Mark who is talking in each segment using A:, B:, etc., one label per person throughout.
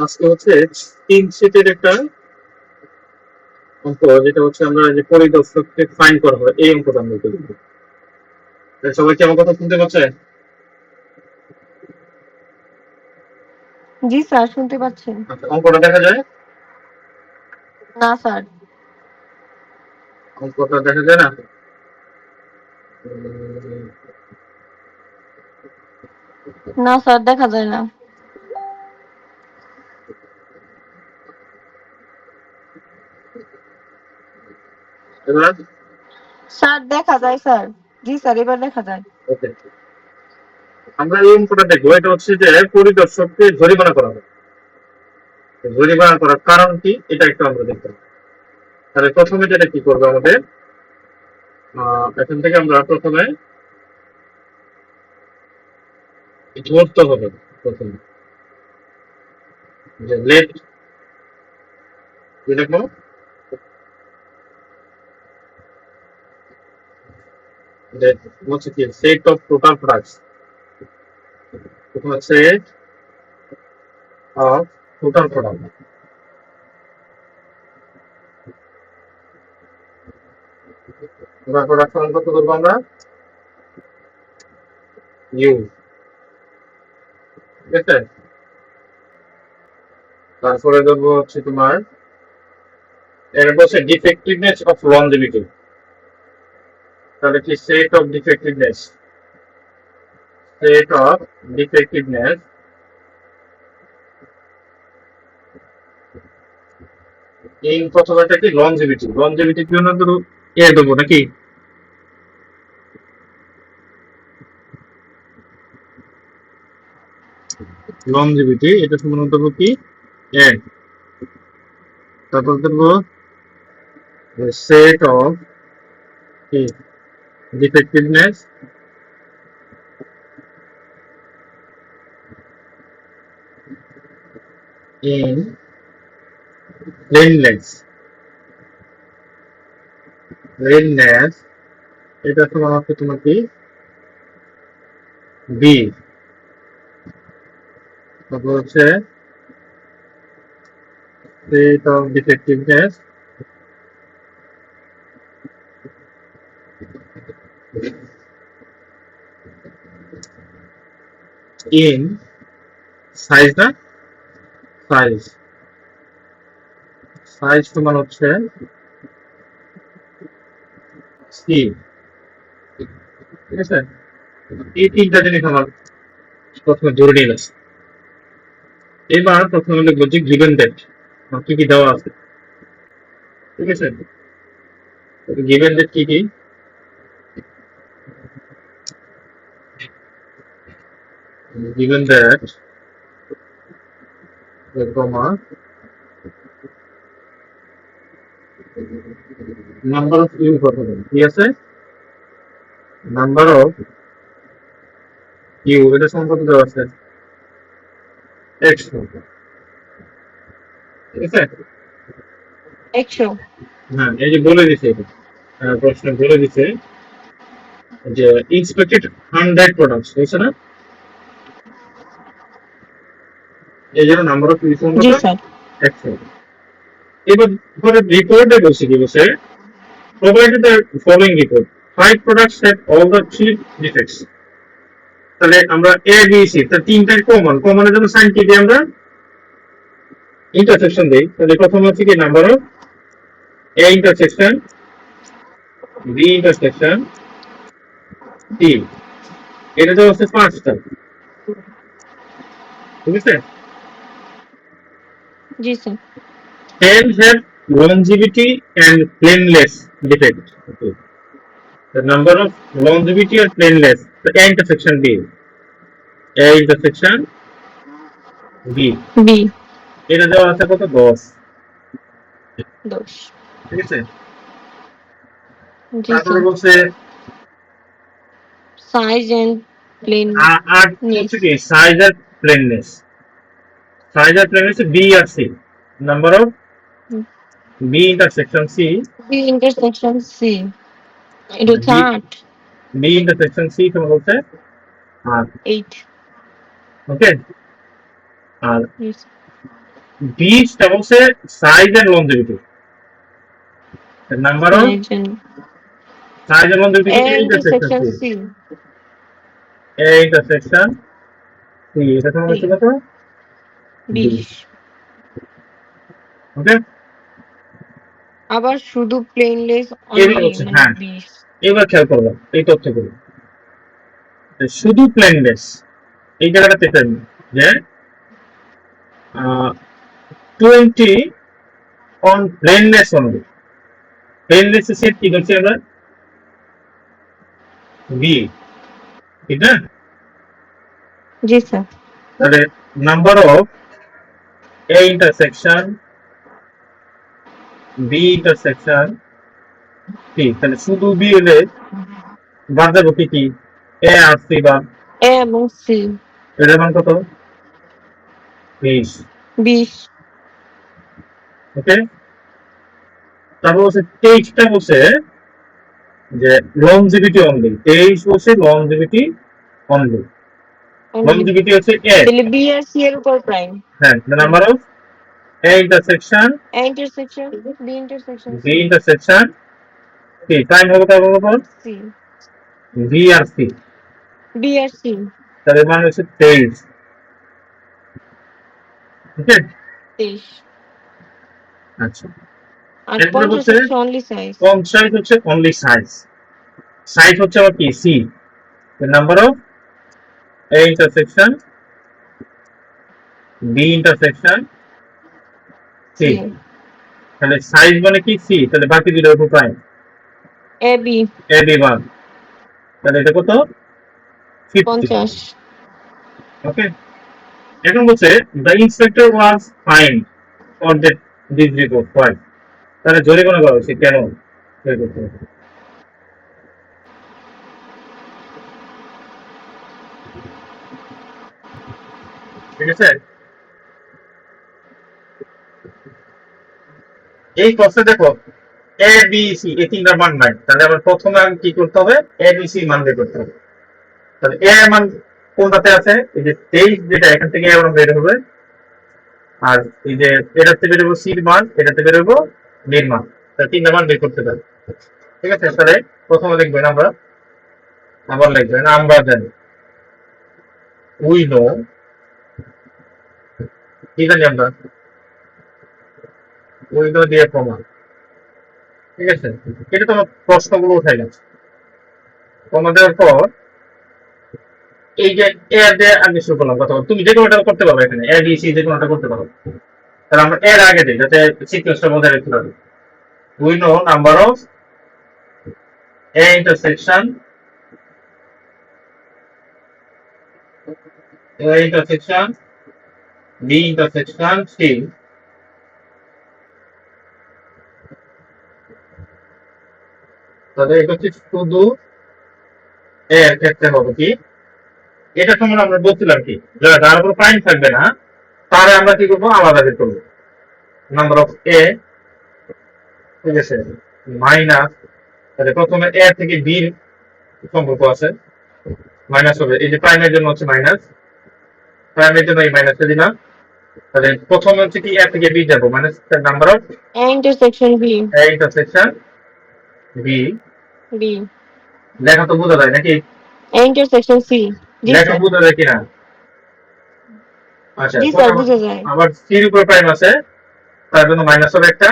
A: আজকে হচ্ছে 3 সেটের একটা অঙ্ক, যেটা হচ্ছে আমরা যে পরিদর্শককে ফাইন করা হয় এই অঙ্কটা আমরা করব। সবাই কি আমার কথা শুনতে পাচ্ছে?
B: জি স্যার, শুনতে পাচ্ছেন।
A: আচ্ছা, অঙ্কটা দেখা যায়?
B: না স্যার।
A: অঙ্কটা দেখা যায় না?
B: না স্যার, দেখা যায় না।
A: এবার
B: স্যার দেখা যায় স্যার। জি স্যার, এবার দেখা যায়।
A: ওকে, আমরা এই অঙ্কটা দেখবো। এটা হচ্ছে যে পরিদর্শককে জরিমানা করা হবে। জরিমানা করার কারণ কি এটা একটু আমরা দেখতে হবে। তাহলে প্রথমে যেটা কি করবো আমাদের, এখান থেকে আমরা প্রথমে ধরতে হবে। প্রথমে যে লেট কি লিখবো, যে হচ্ছে কি সেট অফ টোটাল প্রোডাক্টস। প্রথমে set of total product. Total product সমান কত করবো আমরা? ইউ, ঠিক আছে। তারপরে ধরবো হচ্ছে তোমার, এর বলছে ডিফেক্টিভনেস অফ লনজিভিটি। তাহলে কি সেট অফ ডিফেক্টিভনেস, সেট অফ ডিফেক্টিভনেস এই প্রথমটা কি লনজিভিটি। লনজিভিটির জন্য ধরো এ দেবো নাকি লনজিভিটি, এটা সমান দেবো কি এ। তারপর দেবো সেট অফ কি ডিফেক্টিভনেস ইন প্লেননেস। প্লেননেস এটা সমান হচ্ছে তোমার কি বি। তারপর হচ্ছে সেট অফ ডিফেক্টিভনেস ইন সাইজ, না সাইজ, সাইজ সমান হচ্ছে সি, ঠিক আছে। এই তিনটা জিনিস আমার প্রথমে ধরে নিয়ে গেছে। এবার প্রথমে লিখবো যে গিভেন ডেট কি কি দেওয়া আছে, ঠিক আছে। গিভেন ডেট কি কি, given date comma number of U কত, ঠিক আছে। নাম্বার অফ ইউ এটা সমান কত দেওয়া আছে, 100, ঠিক আছে।
B: 100।
A: হ্যাঁ, এই যে বলে দিছে এটা, প্রশ্ন বলে দিছে যে ইন্সপেক্টেড 100 প্রোডাক্টস, বুঝছো না। এই জন্য নাম্বার অফ ইউ সমান
B: জি
A: কত,
B: স্যার।
A: 100। এবার ধরে রিপোর্টে বলছে কি, বলছে provided the following report, 5 products had all the 3 defects। তাহলে আমরা এ বি সি তার তিনটাই কমন, কমনের জন্য সাইন কি দিই আমরা, ইন্টারসেকশন দেই। তাহলে প্রথম হচ্ছে কি number of A intersection B intersection C, এটা তো হচ্ছে 5টা, ঠিক আছে।
B: জি sir.
A: 10 have longevity and plane-less defect, okay. The number of longevity and plane-less, the A intersection B, A intersection B,
B: B.
A: এটা দেওয়া আছে কত, 10,
B: 10।
A: ঠিক আছে।
B: জি
A: তারপরে
B: স্যার।
A: বলছে
B: সাইজ এন্ড
A: আর
B: প্লেননেস।
A: হচ্ছে কি সাইজ আর প্লেননেস, সাইজ আর প্লেননেস বি আর C, number of B intersection C,
B: B intersection C, এটা হচ্ছে
A: বি
B: 8।
A: বি ইন্টারসেকশন সি তোমার হচ্ছে 8,
B: 8।
A: ওকে। আর
B: জি স্যার।
A: বিশটা বলছে size and longevity, number of size and longevity
B: A
A: ইন্টারসেকশন
B: intersection
A: C,
B: C,
A: A intersection C, এটা তোমার হচ্ছে কত?
B: 20
A: ওকে,
B: আবার শুধু প্লেনলেস
A: এবার
B: অনলি
A: হচ্ছে
B: মানে
A: হ্যাঁ,
B: 20
A: এবার খেয়াল করবো এই তথ্যগুলো, শুধু প্লেনলেস এই জায়গাটাতে ফেলবো যে 20 অন প্লেনলেস অনলি, প্লেনলেস এর সেট কি করছি আমরা? বি, ঠিক না?
B: জি স্যার
A: তাহলে number of A intersection B intersection C, তাহলে শুধু বি হলে বাদ যাবো কি কি? এ আর সি বাদ,
B: A এবং C
A: এটার মান কত? 20।
B: 20
A: ওকে, তারপর বলছে 23টা বলছে যে লংজিভিটি অনলি, 23 বলছে লংজিভিটি অনলি,
B: অনলি
A: লংজিভিটি হচ্ছে এ,
B: তাহলে B আর C এর উপর প্রাইম
A: হ্যাঁ, number of A intersection
B: A intersection B intersection C
A: B intersection C, time হবে তার উপর
B: C
A: বি আর সি,
B: B আর C
A: তাদের মান হচ্ছে 23। ওকে,
B: 23
A: আচ্ছা,
B: আর
A: এরপরে
B: 50
A: বলছে
B: হচ্ছে অনলি সাইজ
A: কম সাইজ হচ্ছে অনলি সাইজ, সাইজ হচ্ছে আবার কি? C, number of A intersection B intersection
B: C
A: C, তাহলে সাইজ মানে কি? সি, তাহলে বাকি দুটো উপর prime
B: A B
A: A B মান, তাহলে এটা কত? 50।
B: 50
A: ওকে, এখন বলছে the inspector was fine for that this report, fine, তাহলে জরিমানা করা হয়েছে কেন? বের করতে হবে। ঠিক আছে, এই প্রশ্নে দেখো এ বি সি এই তিনটার মান নাই, তাহলে আবার প্রথমে আগে কি করতে হবে? এ বি সি মান বের করতে হবে। তাহলে এ এর মান কোনটাতে আছে? এই যে 23, যেটা এখান থেকে আমরা বের হবে, আর এই যে এটাতে বের হবো সির মান, এটাতে বের হবো নির মান, তাহলে তিনটা মান বের করতে পারি। ঠিক আছে, তাহলে প্রথমে লিখবেন আমরা, আবার লিখবেন আমরা জানি, উই নো, কি জানি আমরা? উই নো দিয়ে কমা। ঠিক আছে, এটা তোমার প্রশ্নগুলো উঠে গেছে, কমা দেওয়ার পর এই যে এ দিয়ে আগে শুরু করলাম কথা, তুমি যে কোনোটা করতে পারবে, এখানে এ বি সি যে কোনোটা করতে পারো, তাহলে আমরা এর আগে দিই যাতে সিকোয়েন্সটা বজায় রাখতে পারি। We know number of A intersection B intersection C, তাহলে এটা হচ্ছে শুধু এর ক্ষেত্রে হবে কি? এটা সময় আমরা বলছিলাম কি, যার উপর প্রাইম থাকবে না তাহলে আমরা কি করবো? আলাদা বের করবো নাম্বার অফ এ, ঠিক আছে, মাইনাস, তাহলে প্রথমে এ থেকে বির সম্পর্ক আছে, মাইনাস হবে, এই যে প্রাইমের জন্য হচ্ছে মাইনাস, প্রাইমের জন্য এই মাইনাসটা দিলাম, তাহলে প্রথমে হচ্ছে কি এ থেকে বি যাবো, minus number of
B: A intersection B
A: A intersection B,
B: B
A: লেখা তো বোঝা যায় নাকি?
B: A intersection C জি
A: লেখা
B: স্যার
A: বোঝা যায় কিনা? আচ্ছা,
B: জি
A: পরে
B: স্যার বুঝা যায়
A: আবার সির উপরে প্রাইম আছে, তার জন্য মাইনাস হবে একটা,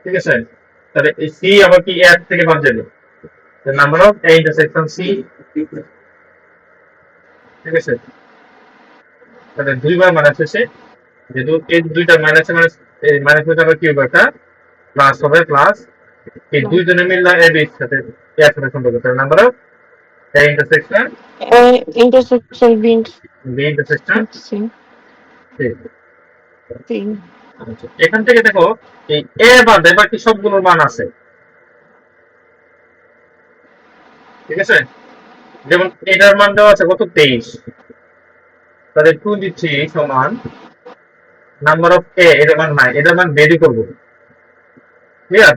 A: ঠিক আছে, তাহলে এই সি আবার কি এর থেকে বাদ যাবে, number of A intersection C, ঠিক আছে, তাহলে দুইবার মাইনাস হয়েছে, যেহেতু এই দুইটা মাইনাসে মাইনাস, এই মাইনাস হয়ে যাবে কি হবে? একটা প্লাস হবে, প্লাস এই দুইজনে মিললে এ বি এর সাথে এর সাথে সম্পর্ক, তাহলে number of A intersection
B: A intersection B
A: B intersection
B: intersection
A: C.
B: C
A: আচ্ছা, এখান থেকে দেখো এই এ বাদে বাকি সবগুলোর মান আছে, ঠিক আছে, যেমন এটার মান দেওয়া আছে কত? 23, তাহলে 23 সমান নাম্বার অফ এ, এটার মান নাই, এটার মান বেরি করবো, ক্লিয়ার,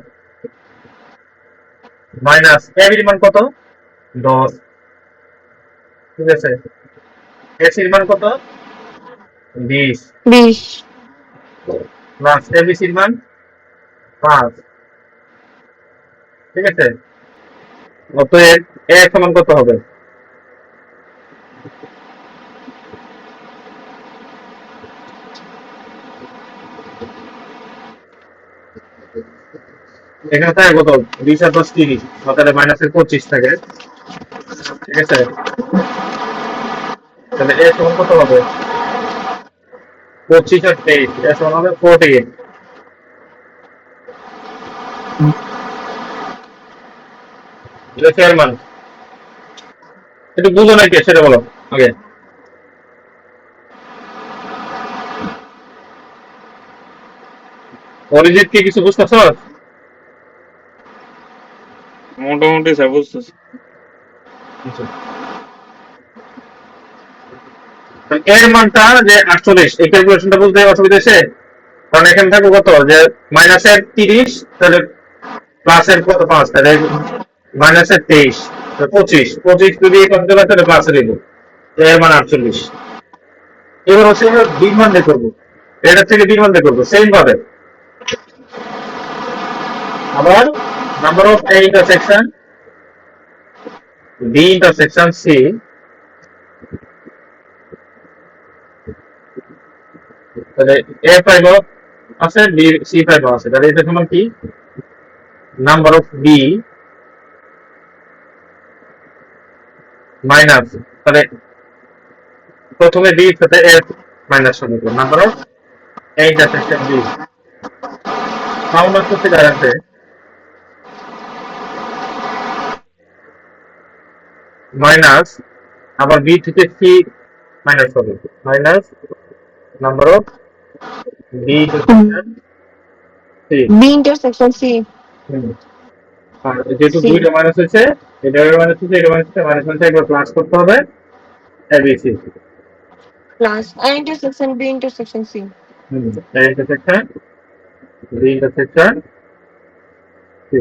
A: মাইনাস এ বির মান কত? 10, ঠিক আছে, এ সির মান কত? 20,
B: 20
A: প্লাস এবিসির মান 5। ঠিক আছে, অতএব এ সমান কত হবে? এখানে থাকে কত? 20 আর 10 30, তাহলে মাইনাসের 25 থাকে। ঠিক আছে, তাহলে এ সমান কত হবে? 25 আর 23, এ সমান হবে 48। এটা এর মান একটু বুঝো নাকি সেটা বলো আগে। অরিজিৎ কি কিছু বুঝতেছ?
C: মোটামুটি স্যার বুঝতেছি।
A: এর মানটা যে 48, এই ক্যালকুলেশনটা বুঝতে অসুবিধা আছে? কারণ এখানে থাকবে কত, যে মাইনাসের 30, তাহলে প্লাসের কত 5, তাহলে মাইনাসের 23, 25 25 যদি এই কথা চলে তাহলে প্লাসে দিব, এর মান 48। এবার হচ্ছে বির মান বের করবো, এটা থেকে বির মান বের করবো সেম ভাবে। আবার number of A intersection B intersection C, তাহলে এ ফাইভ আছে, বি সি ফাইভ আছে, তাহলে এটা সমান কি? নাম্বার অফ বি মাইনাস, তাহলে প্রথমে বি সাথে এফ মাইনাস হবে, number of A intersection B. Found out করতে দাঁড়াচ্ছে মাইনাস, আবার বি থেকে সি মাইনাস হবে, minus number of B intersection C.
B: B intersection C.
A: আর যেহেতু
B: সি
A: দুইটা মাইনাস হয়েছে, এটা মাইনাস হচ্ছে, এটা মাইনাস হচ্ছে, মাইনাস মাইনাস একবার প্লাস করতে হবে, ABC.
B: Plus A intersection B intersection C.
A: A intersection B intersection C.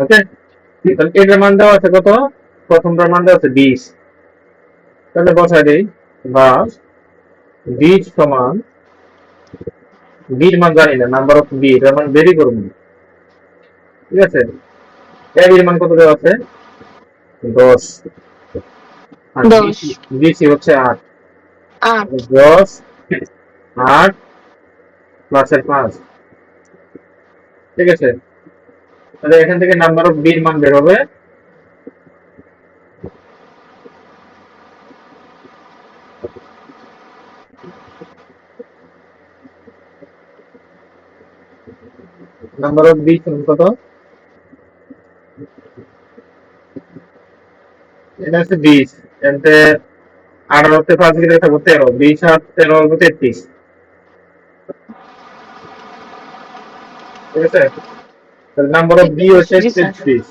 A: Okay, তাহলে এটার মান দেওয়া আছে কত? প্রথমটার মান দেওয়া আছে 20, তাহলে বসাই দিই, বা 20 সমান, বির মান জানি না, নাম্বার অফ বি এর মান বেরই করবো। ঠিক আছে, এর মান কত দেওয়া আছে? 10, আর
B: 10
A: বিসি হচ্ছে 8।
B: 8
A: 10 8 প্লাসের 5। ঠিক আছে, তাহলে এখান থেকে নাম্বার অফ বির মান বের হবে নাম্বার অফ বি সমান কত? এটা হচ্ছে 20, এতে 18 তে 5 গেলে থাকবো 13, 20 আর 13 হলো 33। ঠিক আছে, তাহলে নাম্বার অফ বি হচ্ছে
B: জি স্যার
A: 33,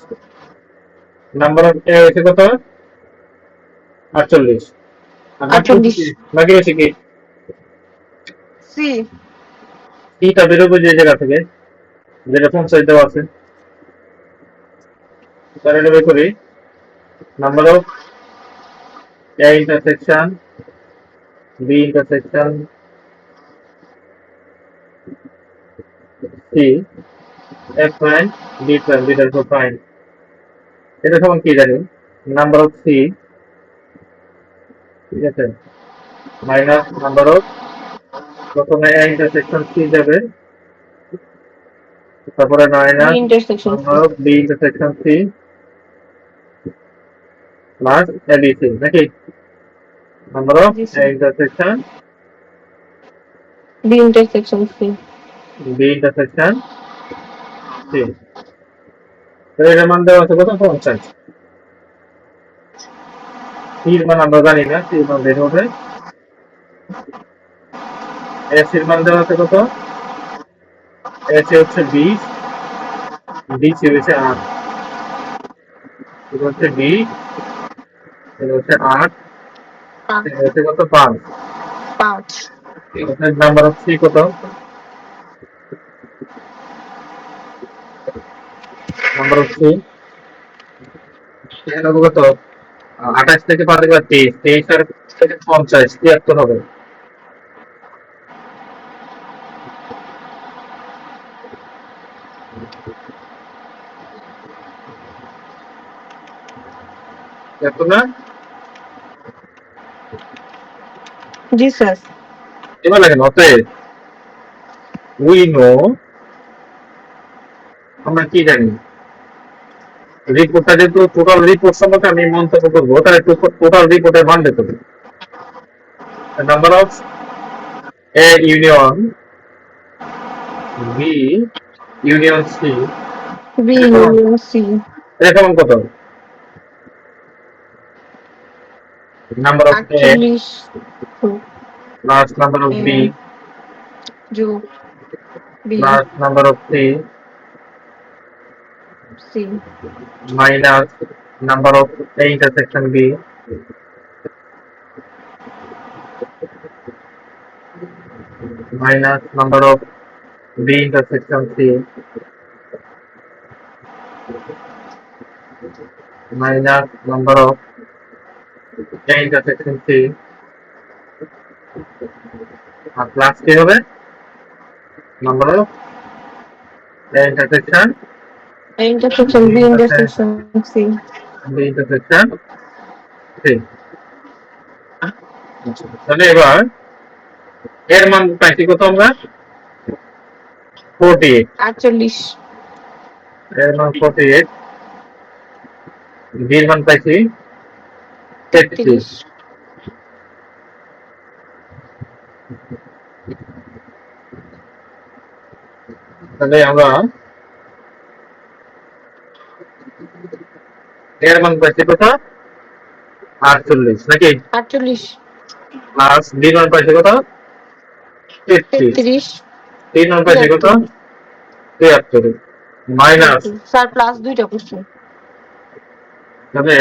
A: নাম্বার অফ এ হচ্ছে কত? 48। আর বাকি হচ্ছে
B: 48
A: কি? বাকি হচ্ছে কি?
B: সি
A: সিটা বেরোবে যে জায়গা থেকে, যেটা 50 দেওয়া আছে, তাহলে এটা বের করি। Number of A intersection B intersection C, F prime B prime, বিটার উপর প্রাইম, এটা সমান কি জানি? নাম্বার অফ সি, ঠিক আছে, মাইনাস নাম্বার অফ, প্রথমে এ ইন্টারসেকশন সি যাবে, তারপরে
B: B
A: minus
B: intersection C.
A: Number of B intersection C plus ABC, নাকি? Number of
B: G
A: A
B: sir
A: intersection
B: B intersection C.
A: B intersection C, তো এর মান দেওয়া আছে কত? 50। সির মান আমরা জানি না, সির মান বের হবে। এস এর মান দেওয়া আছে কত? এস এ হচ্ছে 20, বি সি হচ্ছে 8, এটা হচ্ছে 20, এটা হচ্ছে 8, এটা হচ্ছে কত? 5।
B: 5
A: নাম্বার অফ সি কত? নাম্বার অফ সি এখানে হবে কত? 28 থেকে 5 গেলে 23, 23 আর থেকে 50, 73 হবে। এত না?
B: জি স্যার।
A: এবার লাগেন অতএব উই নো, আমরা কি জানি রিপোর্টটা যেহেতু টোটাল রিপোর্ট সম্পর্কে আমি মন্তব্য করবো, তাহলে টোটাল রিপোর্টের মান বের করবো। Number of A union B union C
B: B union C
A: এটা সমান কত? Number of A
B: 48
A: plus number of B
B: যোগ B
A: plus number of C
B: C
A: minus number of A intersection B minus number of B intersection C minus number of A intersection C আর plus কি হবে number of A intersection
B: intersection B intersection C
A: B intersection C। তাহলে এবার এর মান পাইছি কত আমরা 48,
B: 48
A: এর মান 48, B এর মান পাইছি 33। তাহলে আমরা এর মান পাইছি কত 48 নাকি
B: 48
A: প্লাস বি মান পাইছি কত 33,
B: 33
A: তিন মান পাইছি কত 73 মাইনাস
B: স্যার প্লাস দুইটা করছে
A: তবে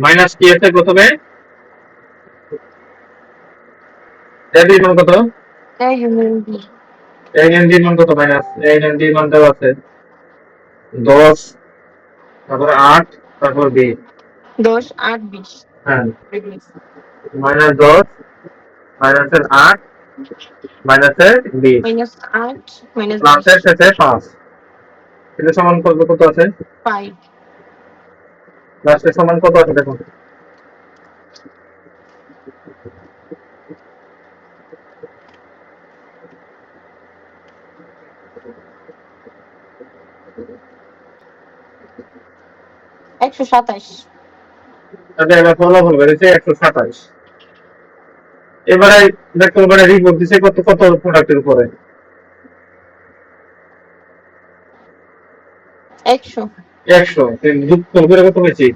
A: মাইনাস কি আছে প্রথমে এ বি মান কত
B: A union B
A: A N D মান কত মাইনাস এ এন ডি মান দেওয়া আছে 10, তারপর 8, তারপর বি
B: 10 8 20
A: হ্যাঁ মাইনাস 10 মাইনাসের 8 মাইনাসের 20
B: মাইনাস 8 মাইনাস
A: প্লাসের শেষে 5 এটা সমান কত কত আছে
B: 5
A: প্লাসের সমান কত আছে দেখুন
B: একশো 27
A: তাহলে এবার ফলাফল বেড়েছে 127। এবারে দেখো এবারে রিপোর্ট দিছে কত কত প্রোডাক্টের উপরে
B: 100
A: 100 যুক্ত করে কত পেয়েছি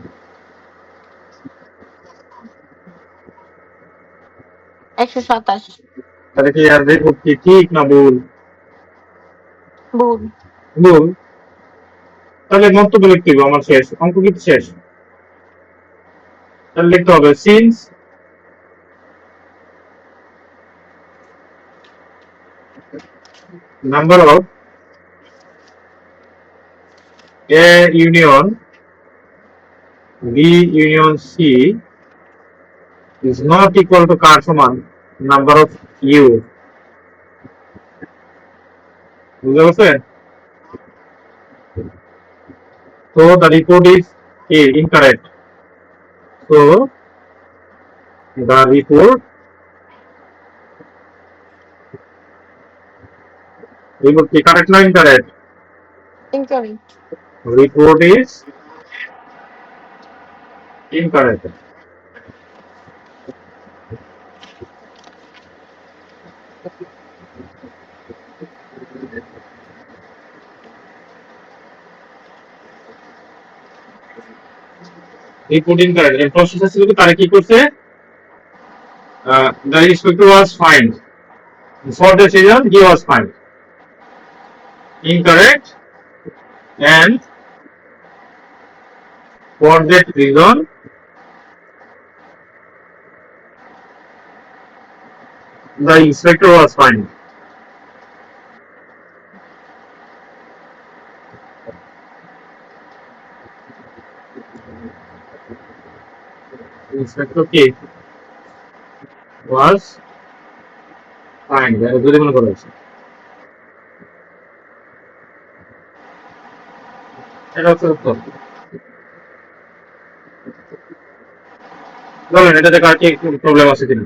B: একশো 27
A: তাহলে কি আর রিপোর্ট কি ঠিক না ভুল
B: ভুল
A: ভুল তাহলে মন্তব্য লিখতে হবে আমার শেষ অঙ্ক কিন্তু শেষ তাহলে লিখতে হবে since number of A union B union C is not equal to কার সমান number of u বুঝতে পারছেন so the report is incorrect so the report কি correct না incorrect
B: incorrect
A: report is incorrect report incorrect এর process ছিল কি তারা কি করছে the inspector was fined for the decision he was fined incorrect and for that reason the inspector was fined inspector K was fined যদি মনে করা হয়েছে এটা হচ্ছে উত্তর বলেন এটাতে কার কি প্রবলেম আছে কিনা